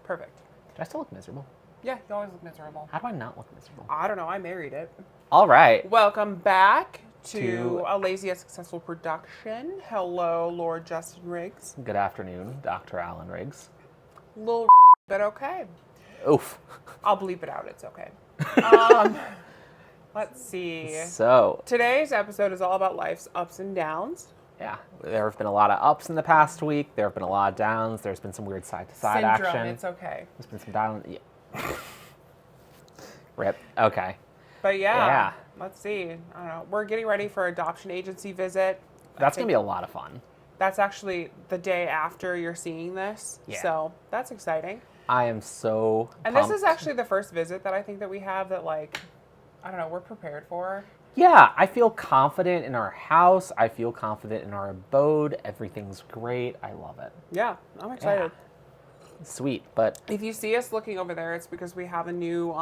Perfect. Do I still look miserable? Yeah, you always look miserable. How do I not look miserable? I don't know. I married it. All right. Welcome back to A Lazy Yet Successful Production. Hello, Lord Justin Riggs. Good afternoon, Dr. Alan Riggs. Little but okay. Oof. I'll bleep it out. It's okay. Let's see. So, Today's episode is all about life's ups and downs. yeah, there have been a lot of ups in the past week. There have been a lot of downs. There's been some weird side-to-side Syndrome. action. It's okay. There's been some down. Yeah. Rip. Okay. But Yeah. let's see. I don't know. We're getting ready for adoption agency visit. That's going to be a lot of fun. That's actually the day after you're seeing this. Yeah. So that's exciting. I am so And pumped. this is actually the first visit that I think that we have that, like, I don't know, we're prepared for. Yeah, I feel confident in our house. I feel confident in our abode. Everything's great. I love it. Yeah, I'm excited. Yeah. Sweet, but If you see us looking over there, it's because we have a new,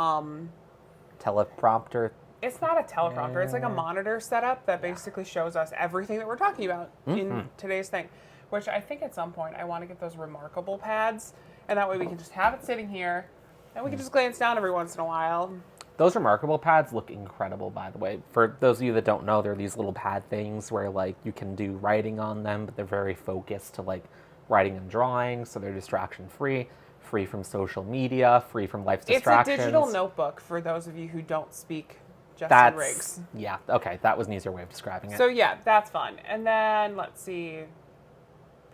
teleprompter. it's not a teleprompter. It's like a monitor setup that basically shows us everything that we're talking about in today's thing, which I think at some point I want to get those remarkable pads, and that way we can just have it sitting here, and we can just glance down every once in a while. Those remarkable pads look incredible, by the way. For those of you that don't know, they're these little pad things where, like, you can do writing on them, but they're very focused to, like, writing and drawing, so they're distraction-free, free from social media, free from life's distractions. It's a digital notebook for those of you who don't speak Justin Riggs. Yeah, okay, that was an easier way of describing it. So, yeah, that's fun. And then, let's see.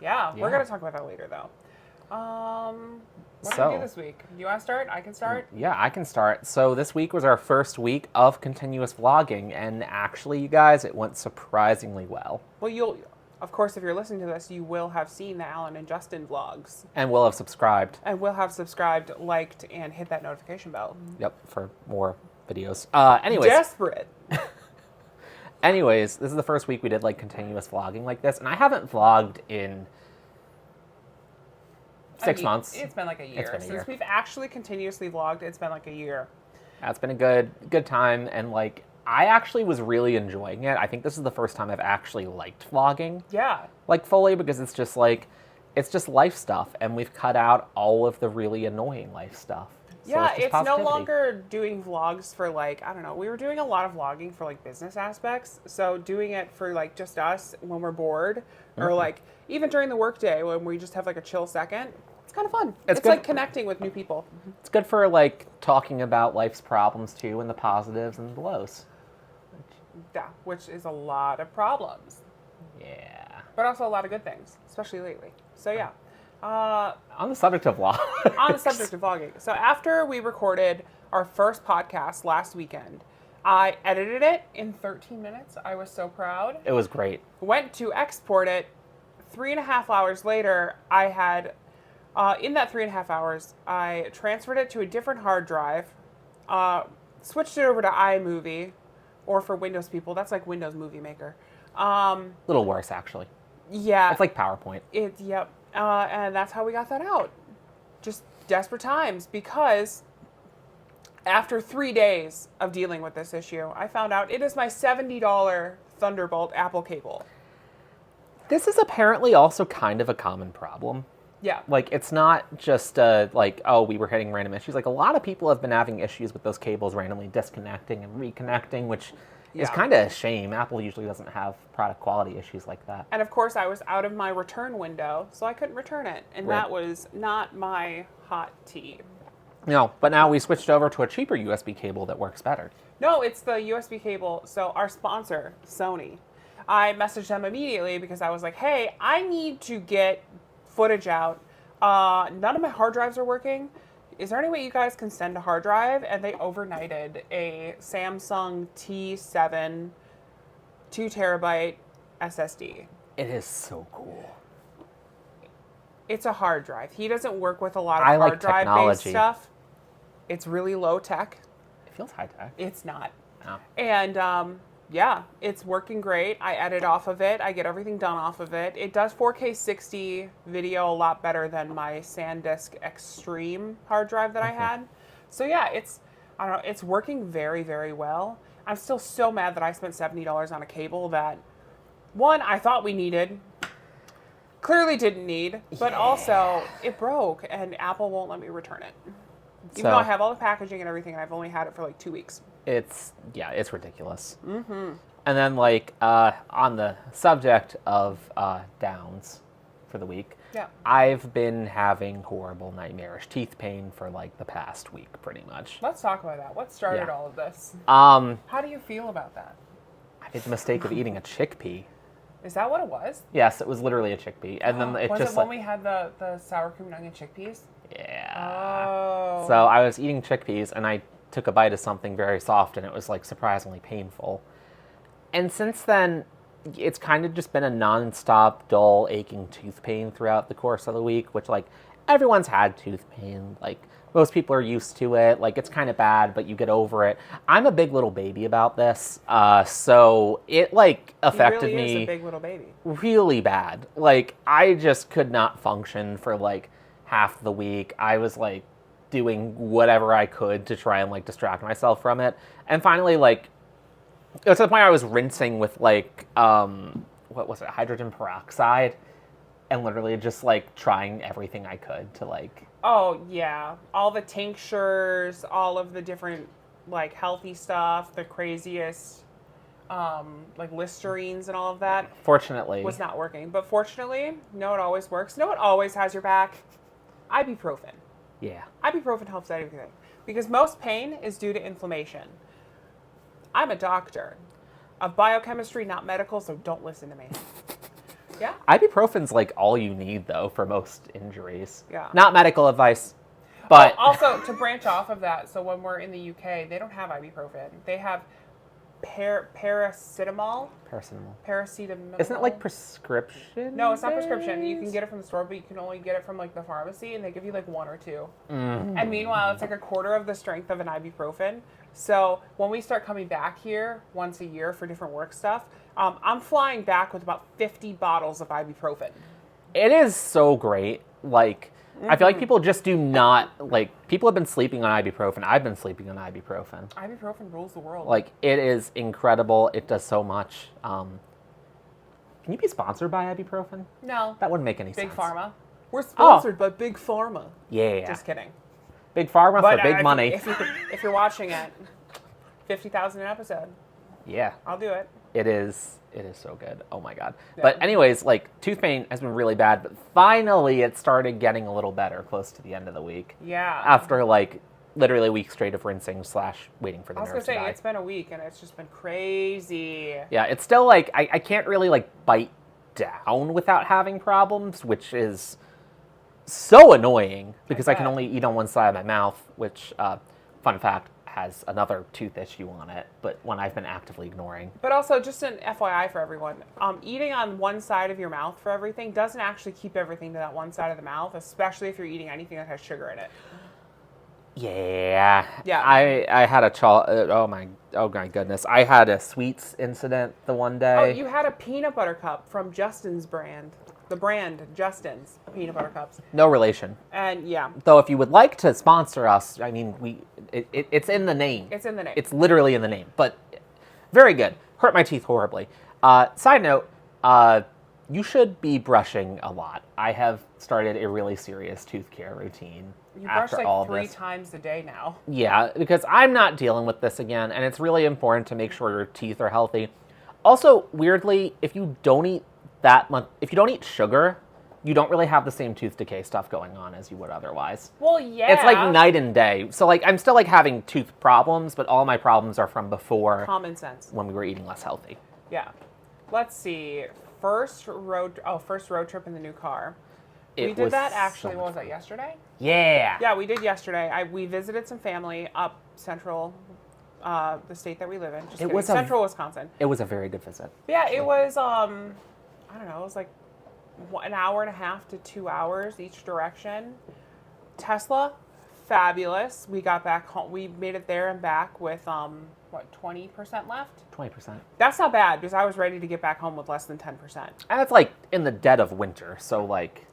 Yeah, we're going to talk about that later, though. What did we do this week? You want to start? I can start? Yeah, I can start. So this week was our first week of continuous vlogging, and actually, you guys, it went surprisingly well. Well, of course, if you're listening to this, you will have seen the Alan and Justin vlogs. And we'll have subscribed. And will have subscribed, liked, and hit that notification bell. Yep, for more videos. Anyways. Desperate. Anyways, this is the first week we did, like, continuous vlogging like this, and I haven't vlogged in 6 months. It's been like a year. It's been a year. Since we've actually continuously vlogged, it's been like a year. Yeah, it's been a good time, and, like, I actually was really enjoying it. I think this is the first time I've actually liked vlogging. Yeah. Like, fully, because it's just, like, it's just life stuff, and we've cut out all of the really annoying life stuff. So Yeah, just it's no positivity. longer doing vlogs for, like, I don't know. We were doing a lot of vlogging for, like, business aspects. So doing it for, like, just us when we're bored, or, like, even during the workday when we just have, like, a chill second, it's kind of fun. It's like connecting with new people. It's good for, like, talking about life's problems, too, and the positives and the lows. Yeah, which is a lot of problems. Yeah. But also a lot of good things, especially lately. So, yeah. On the subject of vlogs. On the subject of vlogging. So after we recorded our first podcast last weekend, I edited it in 13 minutes. I was so proud. It was great. Went to export it. 3.5 hours later, I had, in that 3.5 hours, I transferred it to a different hard drive, switched it over to iMovie, or for Windows people, that's like Windows Movie Maker. A little worse, actually. Yeah. It's like PowerPoint. Yep. And that's how we got that out. Just desperate times, because after 3 days of dealing with this issue, I found out it is my $70 Thunderbolt Apple cable. This is apparently also kind of a common problem. Yeah. Like, it's not just, like, oh, we were hitting random issues. Like, a lot of people have been having issues with those cables randomly disconnecting and reconnecting, which is kind of a shame. Apple usually doesn't have product quality issues like that. And, of course, I was out of my return window, so I couldn't return it. And that was not my hot tea. No, but now we switched over to a cheaper USB cable that works better. No, it's the USB cable. So our sponsor, Sony, I messaged them immediately because I was like, hey, I need to get footage out. None of my hard drives are working. Is there any way you guys can send a hard drive? And they overnighted a Samsung T7 2 terabyte SSD. It is so cool. It's a hard drive. He doesn't work with a lot of I like hard drive based stuff. It's really low tech. It feels high tech. It's not. No. And yeah, it's working great. I edit off of it. I get everything done off of it. It does 4K 60 video a lot better than my SanDisk Extreme hard drive that I had. So yeah, I don't know, it's working very, very well. I'm still so mad that I spent $70 on a cable that, one, I thought we needed. clearly didn't need, but Yeah. also it broke and Apple won't let me return it. Even though I have all the packaging and everything, and I've only had it for like 2 weeks. It's ridiculous. Mm-hmm. And then like on the subject of downs for the week, Yeah. I've been having horrible nightmarish teeth pain for like the past week, pretty much. Let's talk about that. What started Yeah. all of this? How do you feel about that? I made the mistake of eating a chickpea. Is that what it was? Yes, it was literally a chickpea, and then it was just it when we had the sour cream and onion chickpeas? yeah. Oh. So I was eating chickpeas, and I took a bite of something very soft, and it was like surprisingly painful. And since then, it's kind of just been a non-stop, dull, aching tooth pain throughout the course of the week, which like everyone's had tooth pain. Like most people are used to it. Like it's kind of bad, but you get over it. I'm a big little baby about this, so it like affected he really me is a big little baby. really bad. Like I just could not function for like half the week. I was like doing whatever I could to try and like distract myself from it, and finally like it was to the point I was rinsing with like what was it, hydrogen peroxide, and literally just like trying everything I could to like. Oh yeah, all the tinctures, all of the different like healthy stuff, the craziest like Listerines and all of that Fortunately, was not working. But fortunately, it always works. It always has your back. Ibuprofen. yeah. Ibuprofen helps everything because most pain is due to inflammation. I'm a doctor of biochemistry, not medical, so don't listen to me. Yeah? Ibuprofen's like all you need though for most injuries. Yeah. Not medical advice, but Also, to branch off of that, so when we're in the UK, they don't have ibuprofen. They have paracetamol. Paracetamol. Isn't it like prescription? No, it's not prescription. You can get it from the store, but you can only get it from like the pharmacy, and they give you like 1 or 2. And meanwhile, it's like a quarter of the strength of an ibuprofen. So when we start coming back here once a year for different work stuff, I'm flying back with about 50 bottles of ibuprofen. It is so great. Like, I feel like people just do not, like, people have been sleeping on ibuprofen. I've been sleeping on ibuprofen. Ibuprofen rules the world. Like, it is incredible. It does so much. Can you be sponsored by ibuprofen? No. That wouldn't make any Big sense. Pharma. We're sponsored by Big Pharma. Yeah. Just kidding. Big Pharma But for big money. if you're watching it, 50,000 an episode. Yeah. I'll do it. It is so good. Oh my god. Yeah. But anyways, like tooth pain has been really bad, but finally it started getting a little better close to the end of the week. Yeah. After like literally a week straight of rinsing / waiting for the I was nerves gonna to say die. it's been a week and it's just been crazy. Yeah, it's still like I can't really like bite down without having problems, which is so annoying because I can bet. only eat on one side of my mouth, which fun fact has another tooth issue on it, but one I've been actively ignoring. But also, just an FYI for everyone, eating on one side of your mouth for everything doesn't actually keep everything to that one side of the mouth, especially if you're eating anything that has sugar in it. Yeah. Yeah. I had a oh my goodness. I had a sweets incident the one day. Oh, you had a peanut butter cup from Justin's brand. The brand, Justin's peanut butter cups. No relation. And yeah, Though if you would like to sponsor us, I mean, it's in the name. it's in the name. It's literally in the name. But very good. Hurt my teeth horribly. Side note, you should be brushing a lot. I have started a really serious tooth care routine. You brush after like all 3 this. times a day now. Yeah, because I'm not dealing with this again, and it's really important to make sure your teeth are healthy. Also, weirdly, if you don't eat that much, if you don't eat sugar, you don't really have the same tooth decay stuff going on as you would otherwise. Well, yeah. It's like night and day. So like I'm still like having tooth problems, but all my problems are from before Common sense. when we were eating less healthy. Yeah. Let's see. First road trip in the new car. We It did was that so actually, much what was fun. that, yesterday? Yeah. Yeah, we did yesterday. We visited some family up central, the state that we live in. Just kidding. was a- Central Wisconsin. It was a very good visit. Yeah, it was, I don't know, it was like an hour and a half to 2 hours each direction. Tesla, fabulous. We got back home. We made it there and back with, 20% left? 20%. That's not bad because I was ready to get back home with less than 10%. And it's like in the dead of winter, so like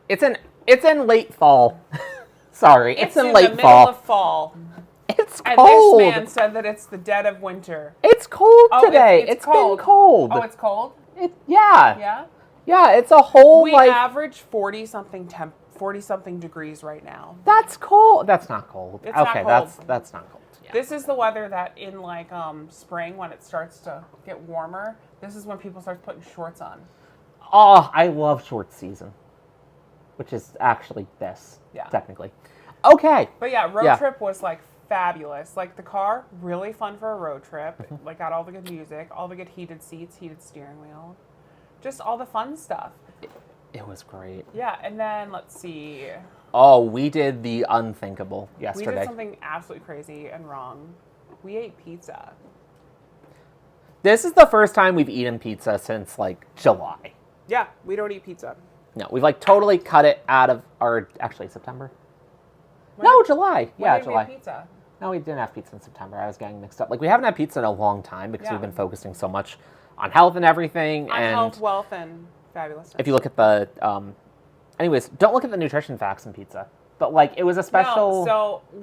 it's in late fall. Sorry, it's in in late the middle fall. of fall. It's And cold. this man said that it's the dead of winter. It's cold Oh, today. it's It's cold. been cold. Oh, it's cold? Yeah. Yeah? Yeah, it's a whole We like average 40-something degrees right now. that's cold. That's not cold. It's not okay, cold. that's not cold. Yeah. This is the weather that in like spring when it starts to get warmer, this is when people start putting shorts on. Oh, I love short season, which is actually this, Yeah. technically. Okay. But yeah, road Yeah. trip was like fabulous. Like the car, really fun for a road trip. Like got all the good music, all the good heated seats, heated steering wheel. Just all the fun stuff. It was great. Yeah, and then let's see. Oh, we did the unthinkable We yesterday. did something absolutely crazy and wrong. We ate pizza. This is the first time we've eaten pizza since like July. Yeah, we don't eat pizza. No, we've like totally cut it out of our actually September. When No, did- July. when Yeah, did we July. have pizza? No, we didn't have pizza in September. I was getting mixed up. Like we haven't had pizza in a long time because Yeah. we've been focusing so much on health and everything. On and health, wealth, and fabulousness. if you look at the, anyways, don't look at the nutrition facts in pizza. But like it was a special No, so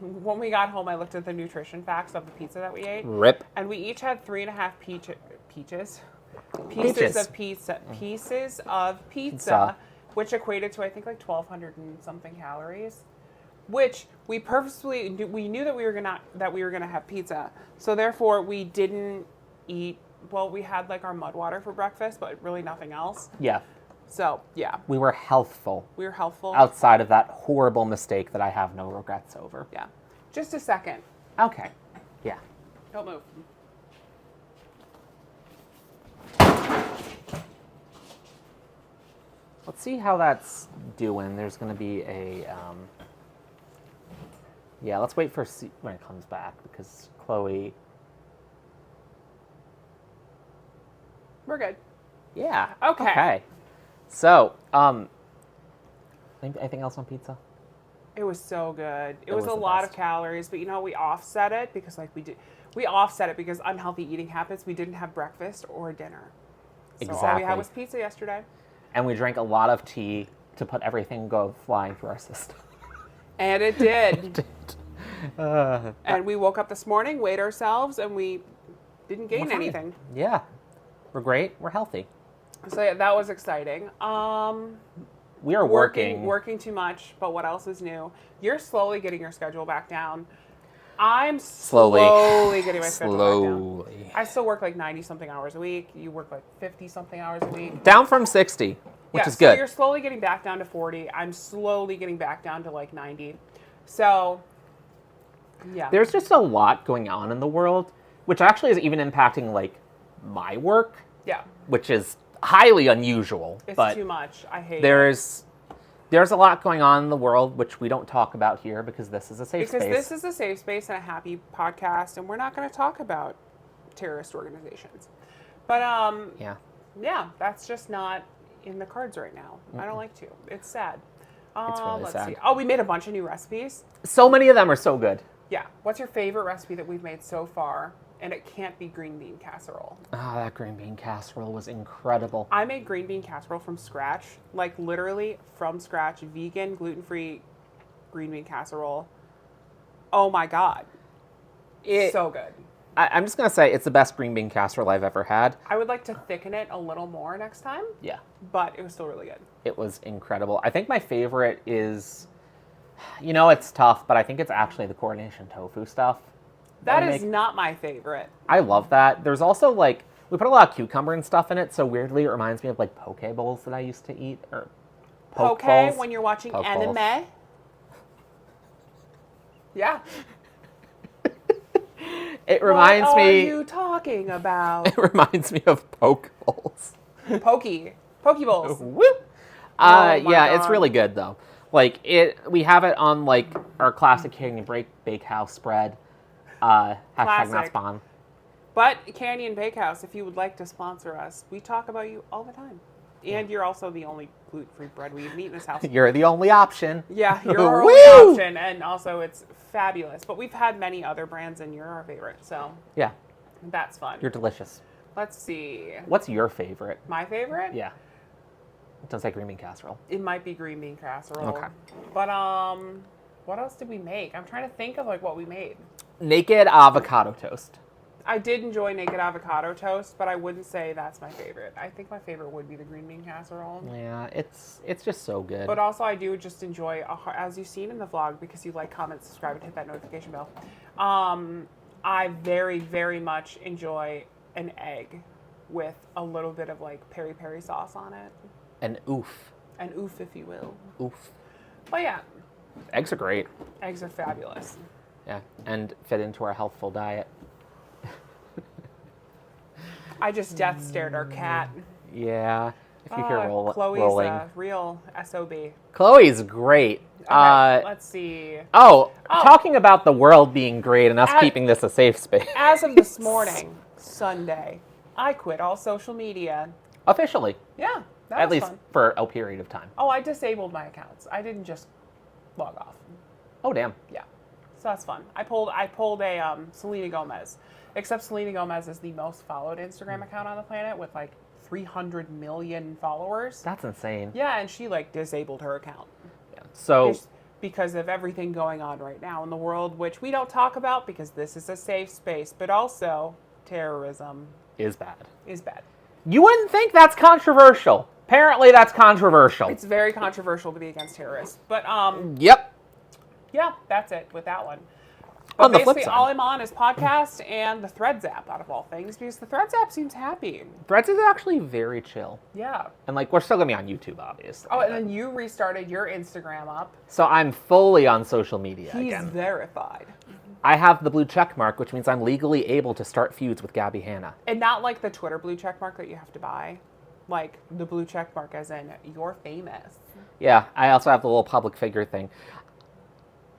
when we got home, I looked at the nutrition facts of the pizza that we ate, rip. and we each had 3.5 pieces Peaches. of pizza, which equated to I think like 1,200 and something calories. Which we purposely we knew that we were gonna have pizza, so therefore we didn't eat. Well, we had like our mud water for breakfast, but really nothing else. Yeah, So yeah, we were healthful we were healthful. outside of that horrible mistake that I have no regrets over. Yeah, just a second. Okay. Yeah. Don't move. Let's see how that's doing. There's going to be a. Yeah, let's wait for when it comes back because Chloe. We're good. Yeah. Okay. So, anything else on pizza? It was so good. It was was a the lot best. of calories, but we offset it because we offset it because unhealthy eating habits. We didn't have breakfast or dinner. So all we Exactly. had was pizza yesterday. And we drank a lot of tea to put everything go flying through our system. And it did. And we woke up this morning, weighed ourselves, and we didn't gain We're fine. anything. Yeah. We're great. We're healthy. So yeah, that was exciting. We are Working too much, but what else is new? You're slowly getting your schedule back down. I'm slowly getting my schedule back down. Slowly. I still work like 90-something hours a week. You work like 50-something hours a week. Down from 60, which is So good. you're slowly getting back down to 40. I'm slowly getting back down to like 90. So, yeah. There's just a lot going on in the world, which actually is even impacting like my work, Yeah. which is highly unusual. It's but too much. I hate it. there's a lot going on in the world which we don't talk about here because this is a safe Because space. this is a safe space and a happy podcast, and we're not going to talk about terrorist organizations. But, yeah, that's just not in the cards right now. I don't like to. It's sad. It's really let's sad. see. Oh, we made a bunch of new recipes. So many of them are so good. Yeah. What's your favorite recipe that we've made so far? And it can't be green bean casserole. Ah, that green bean casserole was incredible. I made green bean casserole from scratch, like literally from scratch, vegan, gluten-free green bean casserole. Oh my God. So good. I'm just going to say it's the best green bean casserole I've ever had. I would like to thicken it a little more next time, Yeah. but it was still really good. It was incredible. I think my favorite is, it's tough, but I think it's actually the coronation tofu stuff. That I is not my favorite. I love that. There's also like, we put a lot of cucumber and stuff in it, so weirdly it reminds me of like poke bowls that I used to eat, or poke bowls. When you're watching Poke anime. bowls. Yeah. It reminds What are me. you talking about? It reminds me of poke bowls. Poke bowls. Woo! my Yeah, it's God. really good though. Like we have it on like our classic Canyon Bakehouse spread. Hashtag not Classic. spawn. But Canyon Bakehouse, if you would like to sponsor us, we talk about you all the time. And you're also the only gluten-free bread we eat in this house. You're the only option. Yeah, you're our only Woo! option, and also it's fabulous. But we've had many other brands, and you're our favorite, so Yeah, that's fun. you're delicious. Let's see. What's your favorite? My favorite? Yeah. Don't say green bean casserole. It might be green bean casserole. Okay. But what else did we make? I'm trying to think of like what we made. Naked avocado toast. I did enjoy naked avocado toast, but I wouldn't say that's my favorite. I think my favorite would be the green bean casserole. Yeah, it's just so good. But also, I do just enjoy, as you've seen in the vlog, because you like, comment, subscribe, and hit that notification bell. I very, very much enjoy an egg with a little bit of like peri peri sauce on it. An oof. An oof, if you will. Oof. But yeah, Eggs are great. eggs are fabulous. Yeah, and fit into our healthful diet. I just death stared our cat. Yeah, if you hear Chloe's rolling. a real SOB. Chloe's great. Okay, let's see. Talking about the world being great and us keeping this a safe space. As of this morning, Sunday, I quit all social media. Officially. Yeah, that At was least fun. for a period of time. Oh, I disabled my accounts. I didn't just log off. Oh, damn. Yeah, so that's fun. I pulled a Selena Gomez, except Selena Gomez is the most followed Instagram account on the planet with like 300 million followers. That's insane. Yeah, and she like disabled her account. Yeah. So because of everything going on right now in the world, which we don't talk about because this is a safe space, but also terrorism is bad. is bad. You wouldn't think that's controversial. Apparently, that's controversial. It's very controversial to be against terrorists, but Yep. yeah, that's it with that one. On But the flip basically, side, all I'm on is podcast and the Threads app, out of all things, because the Threads app seems happy. Threads is actually very chill. Yeah. And like, we're still gonna be on YouTube, obviously. Oh, and then you restarted your Instagram up. So I'm fully on social media He's again. verified. I have the blue check mark, which means I'm legally able to start feuds with Gabby Hanna. And not like the Twitter blue check mark that you have to buy. Like the blue check mark as in you're famous. Yeah, I also have the little public figure thing.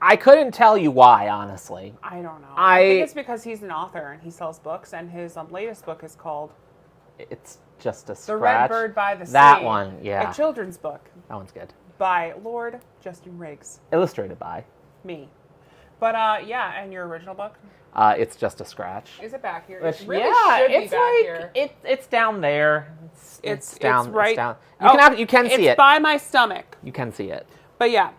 I couldn't tell you why, honestly. I don't know. I think it's because he's an author and he sells books, and his latest book is called It's just a scratch. The Red Bird by the Sea. That one, yeah. A children's book That one's good. by Lord Justin Riggs. Illustrated by. Me. But yeah, and your original book? It's just a scratch. Is it back here? Which, It really yeah, should be it's back like here. it's down there. It's down. It's right. It's down. Oh, You can see it's it. by my stomach. You can see it. But yeah.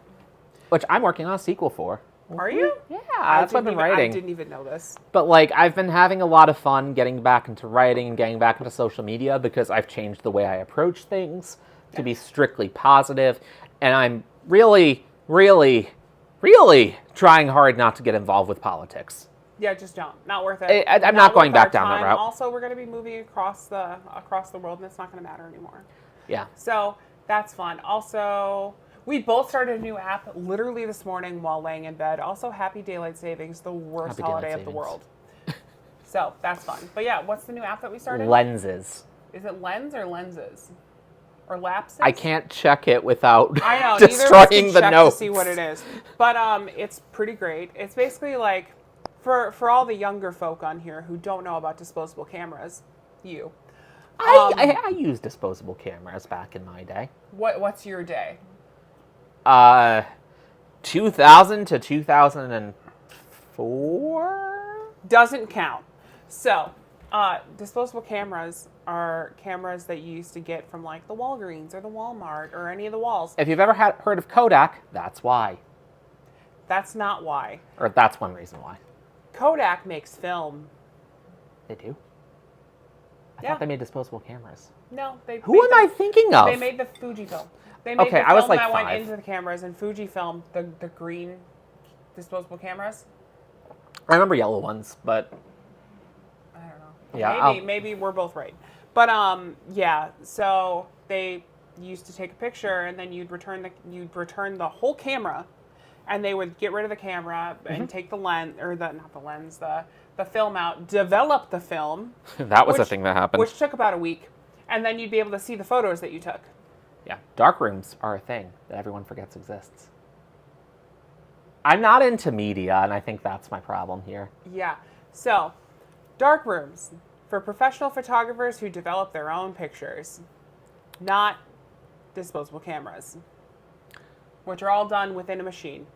Which I'm working on a sequel for. Are you? Yeah, that's what I've been writing. I didn't even know this. But like, I've been having a lot of fun getting back into writing and getting back into social media because I've changed the way I approach things to be strictly positive, and I'm really, really, really trying hard not to get involved with politics. Yeah, just don't. Not worth it. I'm not going worth back our down that time. route. Also, we're going to be moving across the world, and it's not going to matter anymore. Yeah. So that's fun. Also, we both started a new app literally this morning while laying in bed. Also, happy daylight savings, the worst Happy holiday daylight of the savings. world. So that's fun. But yeah, what's the new app that we started? Lenses. Is it Lens or Lenses? Or Lapses? I can't check it without I know, neither of us destroying can the check notes. to see what it is. But it's pretty great. It's basically like, for all the younger folk on here who don't know about disposable cameras, you. I used disposable cameras back in my day. What's your day? 2000 to 2004? Doesn't count. So, disposable cameras are cameras that you used to get from like the Walgreens or the Walmart or any of the walls. If you've ever heard of Kodak, that's why. That's not why. Or that's one reason why. Kodak makes film. They do? I Yeah. thought they made disposable cameras. No, they. Who am I thinking of? They made the Fujifilm. They made Okay, the I was film like that went 5. into the cameras, and Fujifilm, the green disposable cameras. I remember yellow ones, but I don't know. Yeah, maybe we're both right. But yeah. So they used to take a picture, and then you'd return the whole camera, and they would get rid of the camera and take the lens, or the film out, develop the film. that was a thing that happened. Which took about a week, and then you'd be able to see the photos that you took. Yeah, dark rooms are a thing that everyone forgets exists. I'm not into media, and I think that's my problem here. Yeah. So, dark rooms for professional photographers who develop their own pictures, not disposable cameras, which are all done within a machine.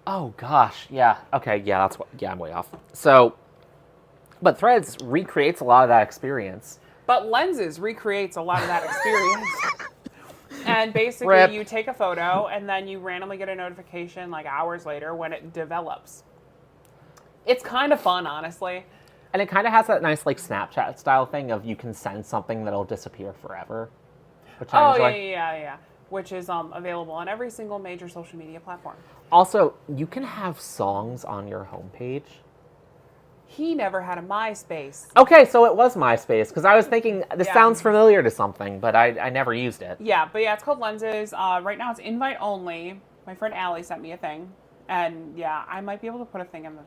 Oh gosh, yeah. Okay, yeah, I'm way off. So, but Threads recreates a lot of that experience. But Lenses recreates a lot of that experience. And basically, Rip. you take a photo, and then you randomly get a notification like hours later when it develops. It's kind of fun, honestly. And it kind of has that nice, like, Snapchat style thing of you can send something that'll disappear forever, which I Oh, enjoy. yeah. Which is available on every single major social media platform. Also, you can have songs on your homepage. He never had a MySpace. Okay, so it was MySpace, because I was thinking, this Yeah. sounds familiar to something, but I never used it. Yeah, but yeah, it's called Lenses. Right now it's invite only. My friend Allie sent me a thing. And yeah, I might be able to put a thing in the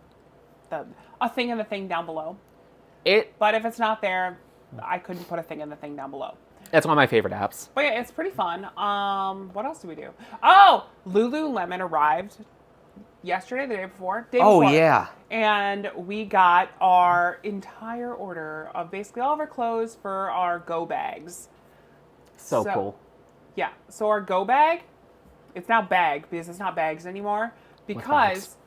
thing down below. But if it's not there, I couldn't put a thing in the thing down below. It's one of my favorite apps. But yeah, it's pretty fun. What else do we do? Oh, Lululemon arrived yesterday, the day before. Oh, yeah. And we got our entire order of basically all of our clothes for our go bags. So cool. Yeah. So our go bag, it's now bag because it's not bags anymore. Because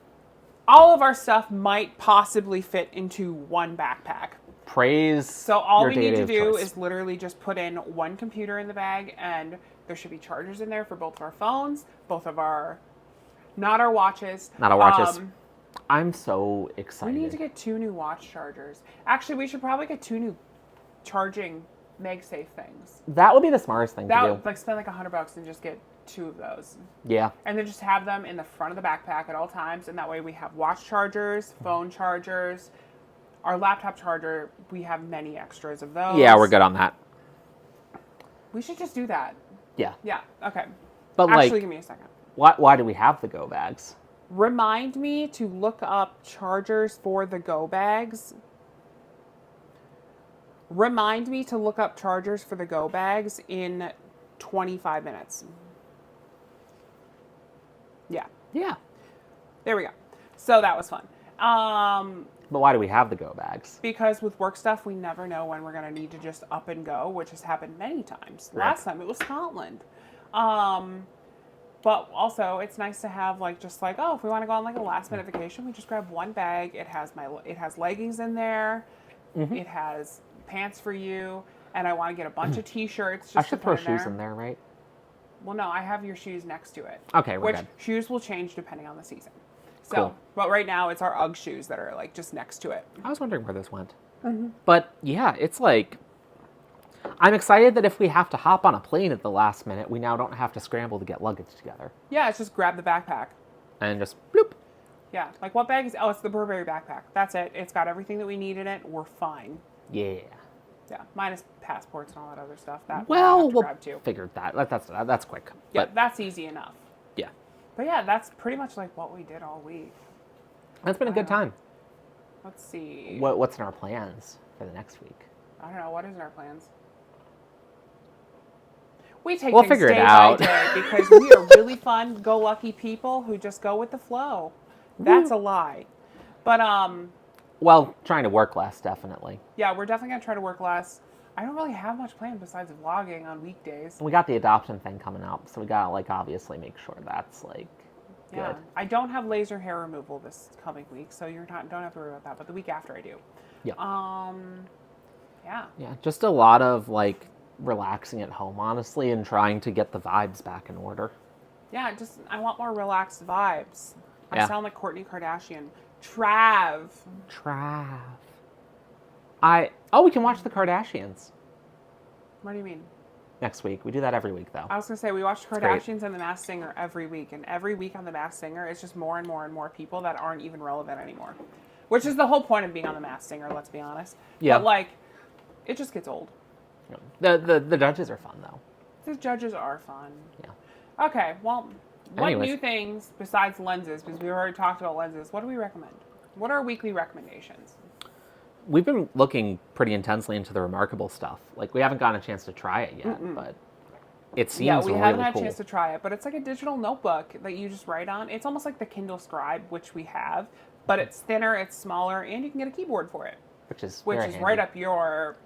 all of our stuff might possibly fit into one backpack. Praise. So all your we need to deity of do choice. is literally just put in one computer in the bag, and there should be chargers in there for both of our phones, both of our, not our watches. Not our watches. I'm so excited. We need to get 2 new watch chargers. Actually, we should probably get 2 new charging MagSafe things. That would be the smartest thing to do. Like spend like $100 and just get 2 of those. Yeah. And then just have them in the front of the backpack at all times, and that way we have watch chargers, phone chargers. Our laptop charger, we have many extras of those. Yeah, we're good on that. We should just do that. Yeah. Yeah, okay. But Actually, give me a second. why do we have the go bags? Remind me to look up chargers for the go bags. Remind me to look up chargers for the go bags in 25 minutes. Yeah. Yeah. There we go. So that was fun. But why do we have the go bags? Because with work stuff, we never know when we're going to need to just up and go, which has happened many times. Right. Last time it was Scotland. But also, it's nice to have if we want to go on like a last minute vacation, we just grab one bag. It has leggings in there. Mm-hmm. It has pants for you, and I want to get a bunch of t-shirts. I should throw shoes in there, right? Well, no, I have your shoes next to it. Okay, we're good. Shoes will change depending on the season. So, Cool. But right now it's our UGG shoes that are like just next to it. I was wondering where this went. Mm-hmm. But yeah, it's like, I'm excited that if we have to hop on a plane at the last minute, we now don't have to scramble to get luggage together. Yeah, it's just grab the backpack. And just bloop. Yeah, like what bag is? Oh, it's the Burberry backpack. That's it. It's got everything that we need in it. We're fine. Yeah. Yeah, minus passports and all that other stuff. That Well, we'll grab too. figure that. That's quick. Yeah, But that's easy enough. yeah, But yeah, that's pretty much like what we did all week. that's been a good time. Let's see. What's in our plans for the next week? I don't know. What is in our plans? We take We'll things figure it day out. by day because we are really fun, go-lucky people who just go with the flow. That's a lie. But Well, trying to work less, definitely. yeah, we're definitely gonna try to work less. I don't really have much planned besides vlogging on weekdays. We got the adoption thing coming up, so we gotta obviously make sure that's good. Yeah, I don't have laser hair removal this coming week, so don't have to worry about that. But the week after I do. Yeah. Yeah. Yeah, just a lot of relaxing at home, honestly, and trying to get the vibes back in order. Yeah, I want more relaxed vibes. Yeah. I sound like Kourtney Kardashian. Trav. We can watch the Kardashians What do you mean? next week. We do that every week, though. I was gonna say we watch great. Kardashians and The Masked Singer every week, and every week on The Masked Singer, it's just more and more and more people that aren't even relevant anymore. Which is the whole point of being on The Masked Singer. Let's be honest. Yeah. But it just gets old. The judges are fun, though. The judges are fun. Yeah. Okay. Well, what Anyways. new things besides lenses? Because we already talked about lenses. What do we recommend? What are our weekly recommendations? We've been looking pretty intensely into the Remarkable stuff. We haven't gotten a chance to try it yet, but it seems Yeah, we really haven't had cool. a chance to try it, but it's like a digital notebook that you just write on. It's almost like the Kindle Scribe, which we have, but it's thinner, it's smaller, and you can get a keyboard for it, Which is which very is handy. right up your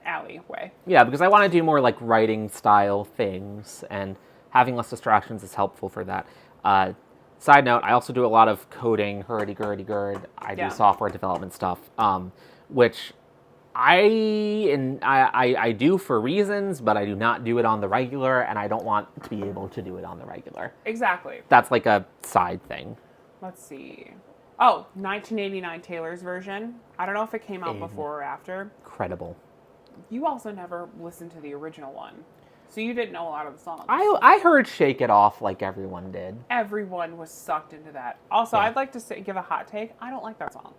alleyway. Yeah, because I want to do more writing style things, and having less distractions is helpful for that. Side note, I also do a lot of coding, hurdy-gurdy-gurd. I Yeah. do software development stuff, which I do for reasons, but I do not do it on the regular, and I don't want to be able to do it on the regular. Exactly. That's a side thing. Let's see. Oh, 1989 Taylor's version. I don't know if it came out before or after. Incredible. You also never listened to the original one, so you didn't know a lot of the songs. I heard Shake It Off like everyone did. Everyone was sucked into that. Also, Yeah. I'd like to give a hot take. I don't like that song.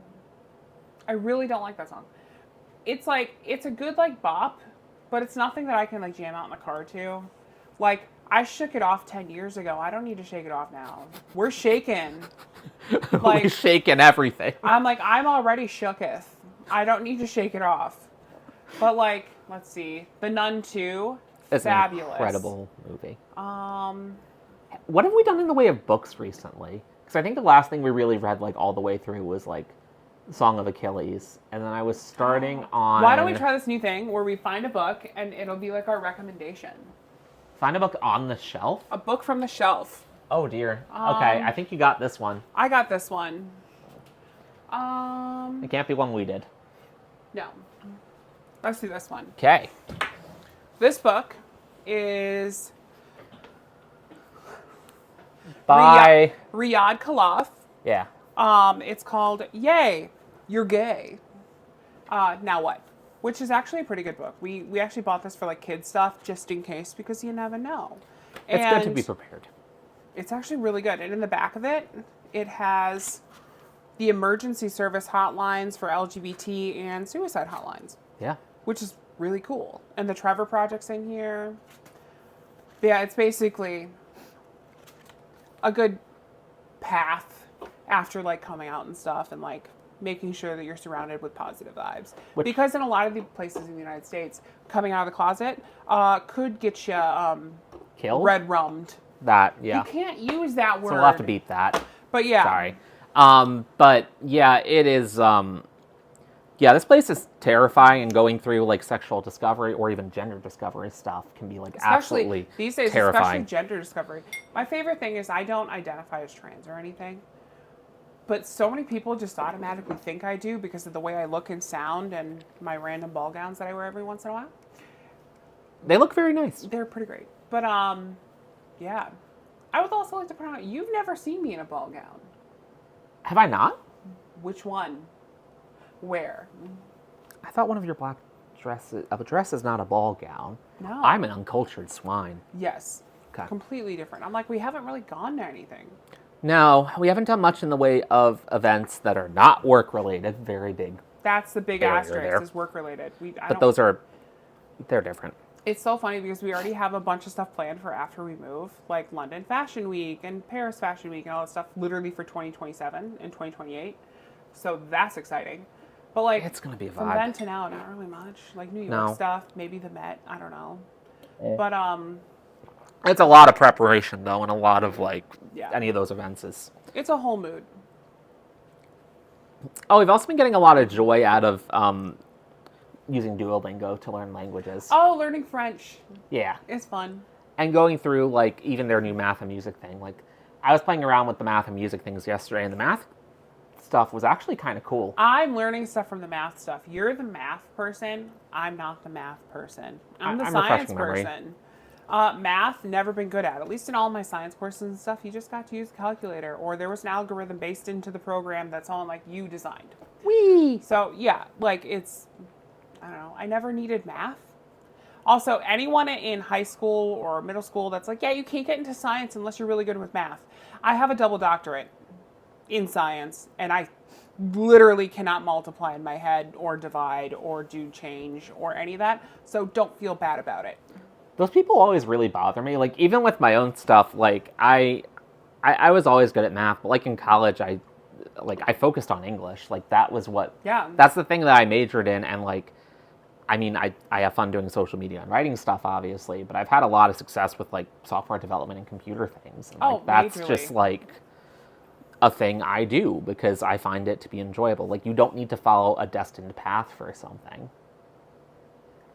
I really don't like that song. It's like, it's a good like bop, but it's nothing that I can like jam out in the car to. Like, I shook it off 10 years ago. I don't need to shake it off now. We're shaking. Like, We're shaking everything. I'm like, I'm already shooketh. I don't need to shake it off. But like, let's see. The Nun 2, It's fabulous. an incredible movie. What have we done in the way of books recently? Because I think the last thing we really read like all the way through was like Song of Achilles, and then I was starting on. Why don't we try this new thing where we find a book and it'll be like our recommendation? Find a book on the shelf? A book from the shelf. Oh dear. Okay, I think you got this one. I got this one. It can't be one we did. No. Let's do this one. Okay. This book is Bye. Riyadh Khalaf. Yeah. It's called Yay, You're Gay. Now What? Which is actually a pretty good book. We actually bought this for like kids stuff just in case because you never know. It's good to be prepared. It's actually really good. And in the back of it, it has the emergency service hotlines for LGBT and suicide hotlines. Yeah. Which is really cool. And the Trevor Project's in here. But yeah, it's basically a good path after like coming out and stuff and like making sure that you're surrounded with positive vibes. Because in a lot of the places in the United States, coming out of the closet could get you killed? red rummed. That, yeah. You can't use that word. So we'll have to beat that. But yeah. Sorry. But yeah, it is, yeah, this place is terrifying, and going through like sexual discovery or even gender discovery stuff can be like absolutely these days, terrifying. especially gender discovery. My favorite thing is I don't identify as trans or anything, but so many people just automatically think I do because of the way I look and sound and my random ball gowns that I wear every once in a while. They look very nice. They're pretty great. But yeah. I would also like to point out, you've never seen me in a ball gown. Have I not? Which one? Where? I thought one of your black dresses, a dress is not a ball gown. No. I'm an uncultured swine. Yes. Okay. Completely different. I'm like, we haven't really gone to anything. No, we haven't done much in the way of events that are not work-related. Very big. That's the big barrier asterisk, there. is work-related. But those are, they're different. It's so funny because we already have a bunch of stuff planned for after we move, like London Fashion Week and Paris Fashion Week and all that stuff, literally for 2027 and 2028. So that's exciting. But like, It's gonna be a from vibe. then to now, not really much. Like New York No. stuff, maybe the Met, I don't know. But It's a lot of preparation though, and a lot of like Yeah. any of those events is. it's a whole mood. Oh, we've also been getting a lot of joy out of using Duolingo to learn languages. Oh, learning French Yeah, is fun. and going through like even their new math and music thing. Like, I was playing around with the math and music things yesterday, and the math stuff was actually kind of cool. I'm learning stuff from the math stuff. You're the math person. I'm not the math person. I'm the I'm science refreshing memory. person. Math, never been good at. At least in all my science courses and stuff, you just got to use a calculator. Or there was an algorithm based into the program that someone like you designed. Whee! So, yeah, like it's, I don't know. I never needed math. Also, anyone in high school or middle school that's like, yeah, you can't get into science unless you're really good with math. I have a double doctorate in science, and I literally cannot multiply in my head or divide or do change or any of that. So don't feel bad about it. Those people always really bother me. Like, even with my own stuff, like I was always good at math, but like in college, I focused on English. Like, that was what. Yeah. That's the thing that I majored in, and like, I mean, I have fun doing social media and writing stuff, obviously, but I've had a lot of success with like software development and computer things. And, like, that's majorly. just like a thing I do because I find it to be enjoyable. Like, you don't need to follow a destined path for something.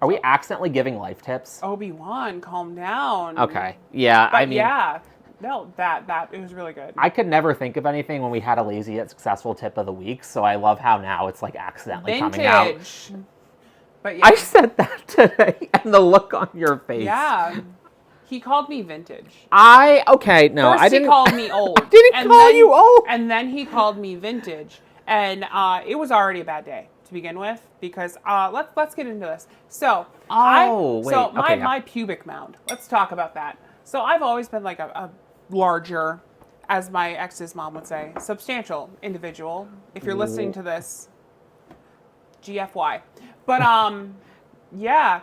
Are we accidentally giving life tips? Obi-Wan, calm down. Okay. Yeah, But I mean, yeah, no, that it was really good. I could never think of anything when we had a lazy yet successful tip of the week, so I love how now it's like accidentally coming out. Vintage. But yeah. I said that today, and the look on your face. Yeah. He called me vintage. Okay, no, First I didn't. he called me old. I didn't call you old. And then he called me vintage. And it was already a bad day to begin with because let's get into this. So my pubic mound. Let's talk about that. So I've always been like a larger, as my ex's mom would say, substantial individual. If you're listening to this, GFY. But yeah.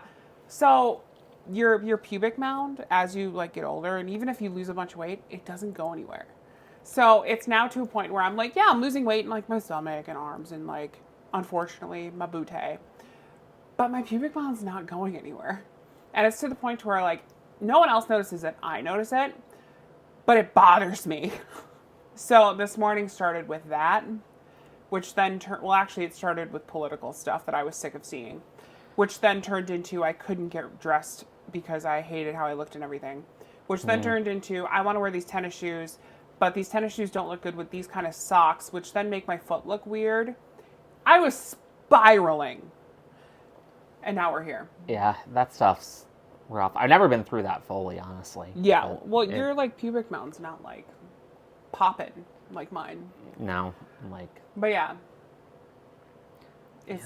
So your pubic mound, as you like get older, and even if you lose a bunch of weight, it doesn't go anywhere. So it's now to a point where I'm like, yeah, I'm losing weight in like my stomach and arms and like, unfortunately, my booty. But my pubic mound's not going anywhere. And it's to the point where like, no one else notices it. I notice it, but it bothers me. So this morning started with that, which then it started with political stuff that I was sick of seeing, which then turned into I couldn't get dressed because I hated how I looked and everything, which then turned into I want to wear these tennis shoes, but these tennis shoes don't look good with these kind of socks, which then make my foot look weird. I was spiraling. And now we're here. Yeah, that stuff's rough. I've never been through that fully, honestly. Yeah, well, your like pubic mound's not like popping like mine. No, like. But yeah. It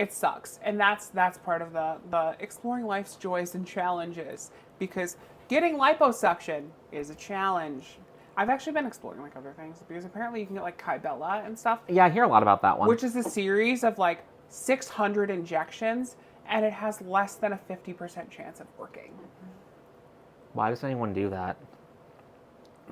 sucks. And that's part of the exploring life's joys and challenges, because getting liposuction is a challenge. I've actually been exploring like other things because apparently you can get like Kybella and stuff. Yeah, I hear a lot about that one. Which is a series of like 600 injections, and it has less than a 50% chance of working. Why does anyone do that?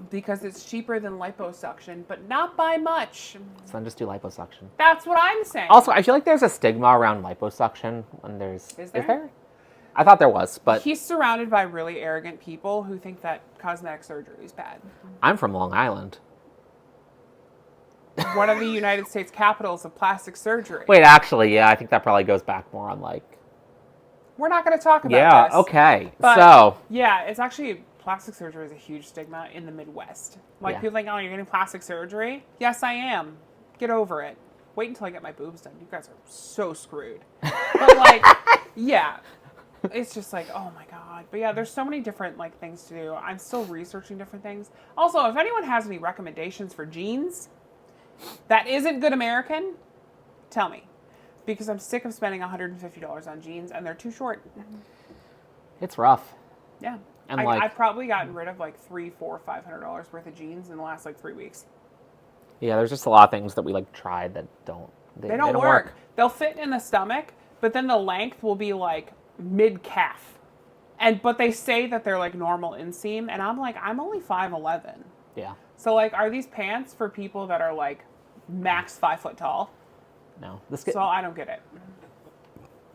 Because it's cheaper than liposuction, but not by much. So then just do liposuction. That's what I'm saying. Also, I feel like there's a stigma around liposuction when there's... Is there? I thought there was, but... He's surrounded by really arrogant people who think that cosmetic surgery is bad. I'm from Long Island. One of the United States capitals of plastic surgery. Wait, actually, yeah, I think that probably goes back more on like... We're not going to talk about this. Yeah, okay. But, so... Yeah, it's actually... Plastic surgery is a huge stigma in the Midwest. Like, people think, oh, you're getting plastic surgery? Yes, I am. Get over it. Wait until I get my boobs done. You guys are so screwed. But, like, yeah. It's just like, oh, my God. But, yeah, there's so many different, like, things to do. I'm still researching different things. Also, if anyone has any recommendations for jeans that isn't good American, tell me. Because I'm sick of spending $150 on jeans, and they're too short. It's rough. Yeah. And I've probably gotten rid of like $300, $400, $500 worth of jeans in the last like 3 weeks. Yeah, there's just a lot of things that we like tried that don't. They don't work. They'll fit in the stomach, but then the length will be like mid calf, but they say that they're like normal inseam, and I'm like, I'm only 5'11". Yeah. So like, are these pants for people that are like max 5 foot tall? No. So I don't get it.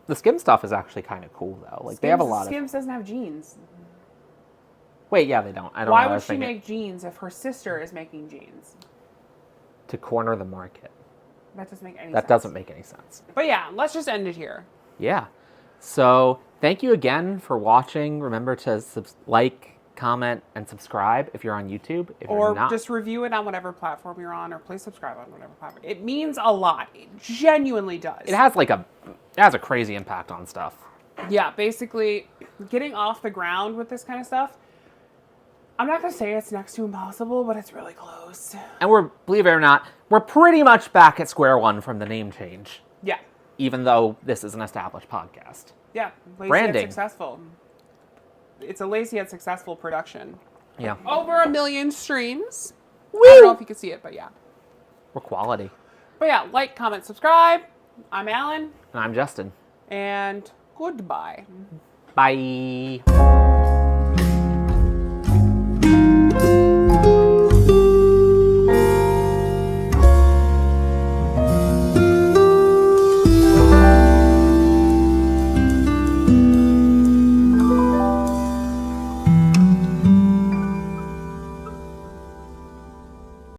The Skims stuff is actually kind of cool though. Like they have a lot of. Skims doesn't have jeans. Wait, yeah, they don't. I don't. Why would she make jeans if her sister is making jeans? To corner the market. That doesn't make any sense. That doesn't make any sense. But yeah, let's just end it here. Yeah. So thank you again for watching. Remember to like, comment, and subscribe if you're on YouTube. If you're not, just review it on whatever platform you're on, or please subscribe on whatever platform. It means a lot. It genuinely does. It has a crazy impact on stuff. Yeah, basically, getting off the ground with this kind of stuff. I'm not going to say it's next to impossible, but it's really close. And believe it or not, we're pretty much back at square one from the name change. Yeah. Even though this is an established podcast. Yeah. Lazy Branding. Yet successful. It's a lazy yet successful production. Yeah. Over 1 million streams. Woo! I don't know if you can see it, but yeah. We're quality. But yeah, like, comment, subscribe. I'm Alan. And I'm Justin. And goodbye. Bye.